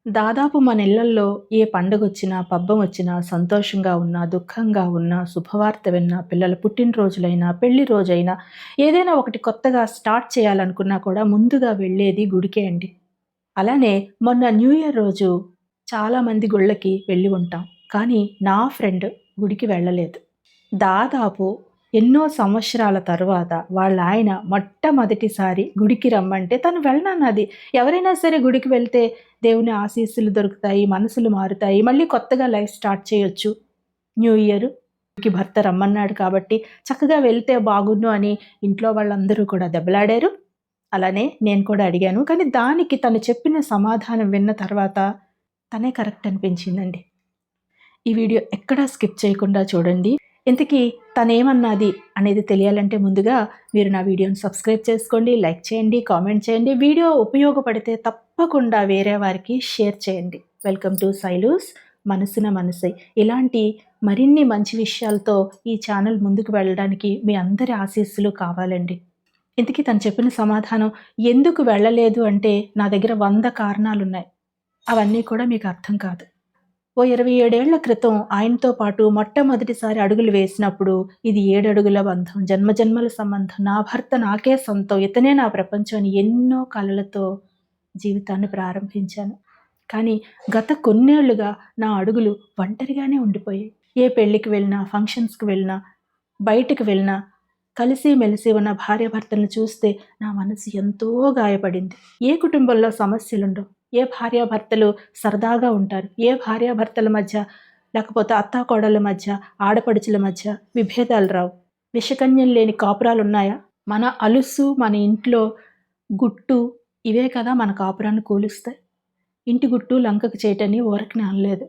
దాదాపు మన ఇళ్లల్లో ఏ పండగొచ్చినా, పబ్బమొచ్చినా, సంతోషంగా ఉన్నా, దుఃఖంగా ఉన్నా, శుభవార్త విన్నా, పిల్లల పుట్టినరోజులైనా, పెళ్లి రోజైనా, ఏదైనా ఒకటి కొత్తగా స్టార్ట్ చేయాలనుకున్నా కూడా ముందుగా వెళ్ళేది గుడికే అండి. అలానే మొన్న న్యూ ఇయర్ రోజు చాలామంది గుళ్ళకి వెళ్ళి ఉంటాం. కానీ నా ఫ్రెండ్ గుడికి వెళ్ళలేదు. దాదాపు ఎన్నో సంవత్సరాల తరువాత వాళ్ళాయన మొట్టమొదటిసారి గుడికి రమ్మంటే తను వెళ్ళనన్నది. ఎవరైనా సరే గుడికి వెళ్తే దేవుని ఆశీస్సులు దొరుకుతాయి, మనసులు మారుతాయి, మళ్ళీ కొత్తగా లైఫ్ స్టార్ట్ చేయొచ్చు. న్యూ ఇయర్‌కి భర్త రమ్మన్నాడు కాబట్టి చక్కగా వెళ్తే బాగున్ను అని ఇంట్లో వాళ్ళందరూ కూడా దెబ్బలాడారు. అలానే నేను కూడా అడిగాను. కానీ దానికి తను చెప్పిన సమాధానం విన్న తర్వాత తనే కరెక్ట్ అనిపించిందండి. ఈ వీడియో ఎక్కడా స్కిప్ చేయకుండా చూడండి. ఇంతకీ తనేమన్నది అనేది తెలియాలంటే ముందుగా మీరు నా వీడియోని సబ్స్క్రైబ్ చేసుకోండి, లైక్ చేయండి, కామెంట్ చేయండి. వీడియో ఉపయోగపడితే తప్పకుండా వేరే వారికి షేర్ చేయండి. వెల్కమ్ టు సైలూస్ మనసున మనసై. ఇలాంటి మరిన్ని మంచి విషయాలతో ఈ ఛానల్ ముందుకు వెళ్ళడానికి మీ అందరి ఆశీస్సులు కావాలండి. ఇంతకీ తను చెప్పిన సమాధానం ఎందుకు వెళ్ళలేదు అంటే నా దగ్గర 100 కారణాలున్నాయి. అవన్నీ కూడా మీకు అర్థం కాదు. ఓ 27 ఏళ్ల క్రితం ఆయనతో పాటు మొట్టమొదటిసారి అడుగులు వేసినప్పుడు ఇది 7 అడుగుల బంధం, జన్మజన్మల సంబంధం, నా భర్త నాకే సొంతం, ఇతనే నా ప్రపంచం అని ఎన్నో కలలతో జీవితాన్ని ప్రారంభించాను. కానీ గత కొన్నేళ్లుగా నా అడుగులు ఒంటరిగానే ఉండిపోయాయి. ఏ పెళ్ళికి వెళ్ళినా, ఫంక్షన్స్‌కి వెళ్ళినా, బయటికి వెళ్ళినా కలిసి మెలిసి ఉన్న భార్యాభర్తలను చూస్తే నా మనసు ఎంతో గాయపడింది. ఏ కుటుంబంలో సమస్యలుండవు. ఏ భార్యాభర్తలు సరదాగా ఉంటారు. ఏ భార్యాభర్తల మధ్య లేకపోతే అత్తాకోడళ్ళ మధ్య, ఆడపడుచుల మధ్య విభేదాలు రావు. విషకన్యం లేని కాపురాలున్నాయా? మన అలుసు, మన ఇంట్లో గుట్టు ఇవే కదా మన కాపురాన్ని కూలుస్తాయి. ఇంటి గుట్టు లంకకు చేయటని ఊరకనే అనలేదు.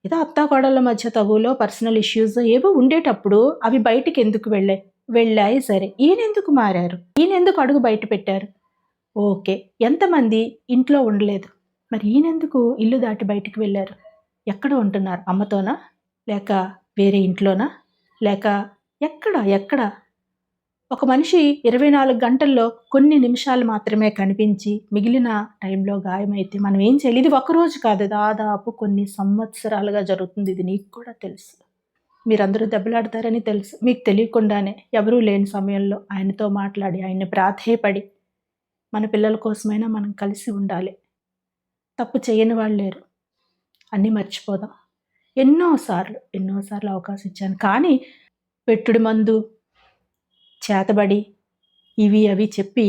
ఏదో అత్తాకోడళ్ళ మధ్య తగులో పర్సనల్ ఇష్యూస్ ఏవో ఉండేటప్పుడు అవి బయటికి ఎందుకు వెళ్ళాయి? వెళ్ళాయి సరే. ఈయనెందుకు మారారు? ఈయనెందుకు అడుగు బయట పెట్టారు? ఓకే. ఎంతమంది ఇంట్లో ఉండలేదు. మరి ఈయనెందుకు ఇల్లు దాటి బయటికి వెళ్లారు? ఎక్కడ ఉంటున్నారు? అమ్మతోనా? లేక వేరే ఇంట్లోనా? లేక ఎక్కడ? ఒక మనిషి 24 గంటల్లో కొన్ని నిమిషాలు మాత్రమే కనిపించి మిగిలిన టైంలో గాయమైతే మనం ఏం చేయాలి? ఇది ఒక్కరోజు కాదు, దాదాపు కొన్ని సంవత్సరాలుగా జరుగుతుంది. ఇది నీకు కూడా తెలుసు. మీరందరూ దెబ్బలాడతారని తెలుసు. మీకు తెలియకుండానే ఎవరూ లేని సమయంలో ఆయనతో మాట్లాడి, ఆయన్ని ప్రాధేయపడి మన పిల్లల కోసమైనా మనం కలిసి ఉండాలి. తప్పు చేయని వాళ్ళు లేరు. అన్నీ మర్చిపోదాం. ఎన్నోసార్లు అవకాశం ఇచ్చాను. కానీ పెట్టుడు మందు, చేతబడి ఇవి అవి చెప్పి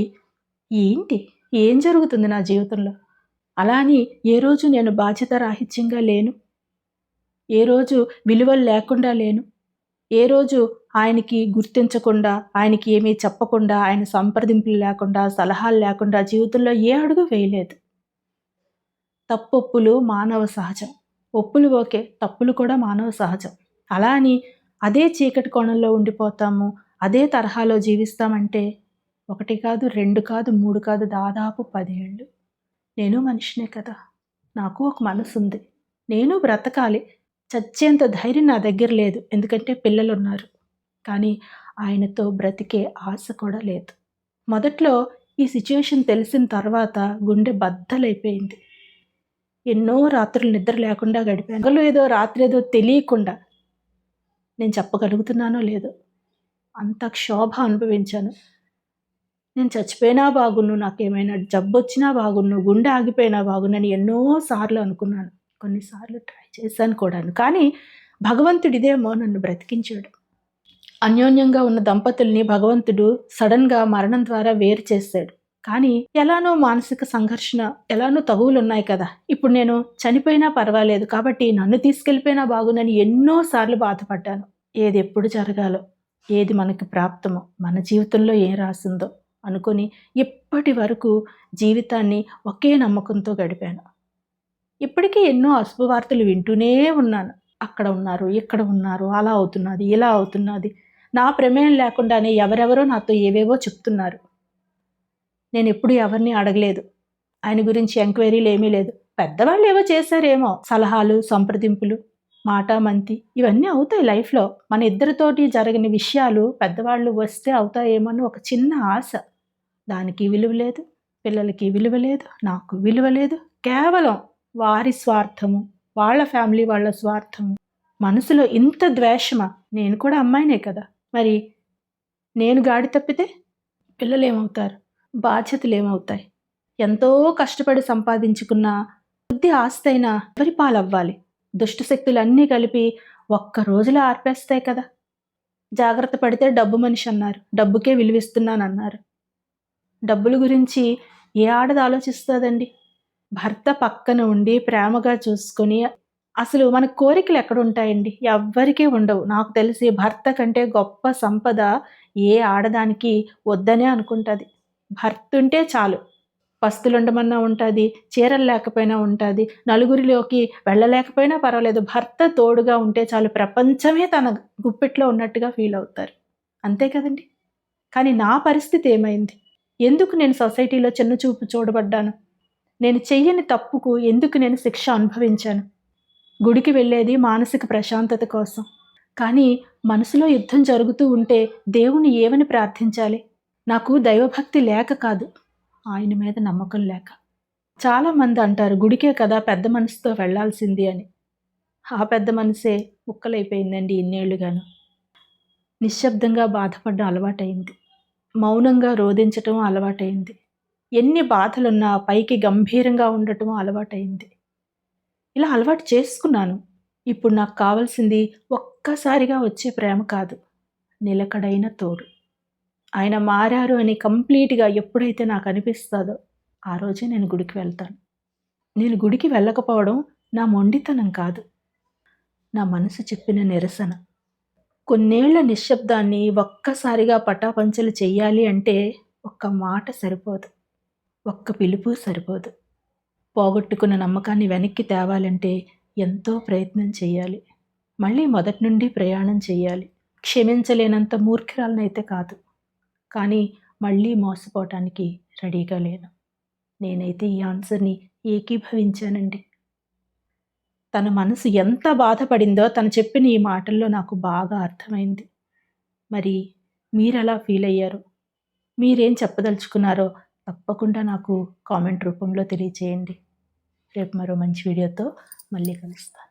ఏం జరుగుతుంది నా జీవితంలో? అలా అని ఏ రోజు నేను బాధ్యత రాహిత్యంగా లేను. ఏ రోజు విలువలు లేకుండా లేను. ఏ రోజు ఆయనకి గుర్తించకుండా, ఆయనకి ఏమీ చెప్పకుండా, ఆయన సంప్రదింపులు లేకుండా, సలహాలు లేకుండా జీవితంలో ఏ అడుగు వేయలేదు. తప్పొప్పులు మానవ సహజం. ఒప్పులు ఓకే, తప్పులు కూడా మానవ సహజం. అలా అని అదే చీకటి కోణంలో ఉండిపోతాము, అదే తరహాలో జీవిస్తామంటే 1 కాదు, 2 కాదు, 3 కాదు, దాదాపు 10 ఏళ్ళు. నేను మనిషినే కదా! నాకు ఒక మనసుంది. నేను బ్రతకాలి. చచ్చేంత ధైర్యం నా దగ్గర లేదు. ఎందుకంటే పిల్లలున్నారు. కానీ ఆయనతో బ్రతికే ఆశ కూడా లేదు. మొదట్లో ఈ సిట్యుయేషన్ తెలిసిన తర్వాత గుండె బద్దలైపోయింది. ఎన్నో రాత్రులు నిద్ర లేకుండా గడిపాను. పగలు ఏదో రాత్రేదో తెలియకుండా నేను చెప్పగలుగుతున్నానో లేదో అంత క్షోభ అనుభవించాను. నేను చచ్చిపోయినా బాగున్ను, నాకేమైనా జబ్బొచ్చినా బాగున్ను, గుండె ఆగిపోయినా బాగున్నని ఎన్నో సార్లు అనుకున్నాను. కొన్నిసార్లు ట్రై చేశాను కూడాను. కానీ భగవంతుడిదేమో నన్ను బ్రతికించాడు. అన్యోన్యంగా ఉన్న దంపతుల్ని భగవంతుడు సడన్‌గా మరణం ద్వారా వేరు చేసాడు. కానీ ఎలానో మానసిక సంఘర్షణ, ఎలానో తగువులున్నాయి కదా! ఇప్పుడు నేను చనిపోయినా పర్వాలేదు కాబట్టి నన్ను తీసుకెళ్ళిపోయినా బాగున్నని ఎన్నో సార్లు బాధపడ్డాను. ఏది ఎప్పుడు జరగాలో, ఏది మనకి ప్రాప్తమో, మన జీవితంలో ఏం రాసిందో అనుకొని ఇప్పటి వరకు జీవితాన్ని ఒకే నమ్మకంతో గడిపాను. ఇప్పటికీ ఎన్నో అశుభవార్తలు వింటూనే ఉన్నాను. అక్కడ ఉన్నారు, ఇక్కడ ఉన్నారు, అలా అవుతున్నది, ఇలా అవుతున్నది. నా ప్రమేయం లేకుండానే ఎవరెవరో నాతో ఏవేవో చెప్తున్నారు. నేనెప్పుడు ఎవరిని అడగలేదు. ఆయన గురించి ఎంక్వైరీలు ఏమీ లేదు. పెద్దవాళ్ళు ఏవో చేశారేమో, సలహాలు, సంప్రదింపులు, మాటామంతి ఇవన్నీ అవుతాయి లైఫ్‌లో. మన ఇద్దరితోటి జరగని విషయాలు పెద్దవాళ్ళు వస్తే అవుతాయేమో అని ఒక చిన్న ఆశ. దానికి విలువ లేదు, పిల్లలకి విలువ లేదు, నాకు విలువ లేదు. కేవలం వారి స్వార్థము, వాళ్ళ ఫ్యామిలీ వాళ్ళ స్వార్థము. మనసులో ఇంత ద్వేషమా? నేను కూడా అమ్మాయినే కదా! మరి నేను గాడి తప్పితే పిల్లలేమవుతారు? బాధ్యతలేమవుతాయి? ఎంతో కష్టపడి సంపాదించుకున్న కొద్ది ఆస్తైనా ఎవరి పాలవ్వాలి? దుష్ట శక్తులన్నీ కలిపి ఒక్క రోజులో ఆర్పేస్తాయి కదా! జాగ్రత్త పడితే డబ్బు మనిషి అన్నారు. డబ్బుకే విలువిస్తున్నానన్నారు. డబ్బుల గురించి ఏ ఆడది ఆలోచిస్తదండి? భర్త పక్కన ఉండి ప్రేమగా చూసుకొని అసలు మన కోరికలు ఎక్కడుంటాయండి? ఎవ్వరికీ ఉండవు. నాకు తెలిసి భర్త కంటే గొప్ప సంపద ఏ ఆడదానికి వద్దనే అనుకుంటది. భర్తుంటే చాలు. పస్తులుండమన్నా ఉంటాది, చీరలు లేకపోయినా ఉంటాది, నలుగురిలోకి వెళ్ళలేకపోయినా పర్వాలేదు. భర్త తోడుగా ఉంటే చాలు ప్రపంచమే తన గుప్పిట్లో ఉన్నట్టుగా ఫీలవుతారు. అంతే కదండీ! కానీ నా పరిస్థితి ఏమైంది? ఎందుకు నేను సొసైటీలో చిన్నచూపు చూడబడ్డాను? నేను చెయ్యని తప్పుకు ఎందుకు నేను శిక్ష అనుభవించాను? గుడికి వెళ్ళేది మానసిక ప్రశాంతత కోసం. కానీ మనసులో యుద్ధం జరుగుతూ ఉంటే దేవుణ్ణి ఏమని ప్రార్థించాలి? నాకు దైవభక్తి లేక కాదు, ఆయన మీద నమ్మకం లేక. చాలామంది అంటారు గుడికే కదా పెద్ద మనసుతో వెళ్ళాల్సింది అని. ఆ పెద్ద మనసే ముక్కలైపోయిందండి ఇన్నేళ్లుగాను. నిశ్శబ్దంగా బాధపడడం అలవాటైంది. మౌనంగా రోదించటం అలవాటైంది. ఎన్ని బాధలున్నా పైకి గంభీరంగా ఉండటం అలవాటైంది. ఇలా అలవాటు చేసుకున్నాను. ఇప్పుడు నాకు కావాల్సింది ఒక్కసారిగా వచ్చే ప్రేమ కాదు, నిలకడైన తోడు. ఆయన మారారు అని కంప్లీట్‌గా ఎప్పుడైతే నాకు అనిపిస్తదో ఆ రోజే నేను గుడికి వెళ్తాను. నేను గుడికి వెళ్ళకపోవడం నా మొండితనం కాదు, నా మనసు చెప్పిన నిరసన. కొన్నేళ్ల నిశ్శబ్దాన్ని ఒక్కసారిగా పటాపంచలు చెయ్యాలి అంటే ఒక్క మాట సరిపోదు, ఒక్క పిలుపు సరిపోదు. పోగొట్టుకున్న నమ్మకాన్ని వెనక్కి తేవాలంటే ఎంతో ప్రయత్నం చెయ్యాలి. మళ్ళీ మొదటి నుండి ప్రయాణం చెయ్యాలి. క్షమించలేనంత మూర్ఖురాలనైతే కాదు, కానీ మళ్ళీ మోసపోవటానికి రెడీగా లేను. నేనైతే ఈ ఆన్సర్‌ని ఏకీభవించానండి. తన మనసు ఎంత బాధపడిందో తను చెప్పిన ఈ మాటల్లో నాకు బాగా అర్థమైంది. మరి మీరెలా ఫీల్ అయ్యారు? మీరేం చెప్పదలుచుకున్నారో తప్పకుండా నాకు కామెంట్ రూపంలో తెలియచేయండి. రేపు మరో మంచి వీడియోతో మళ్ళీ కలుస్తాను.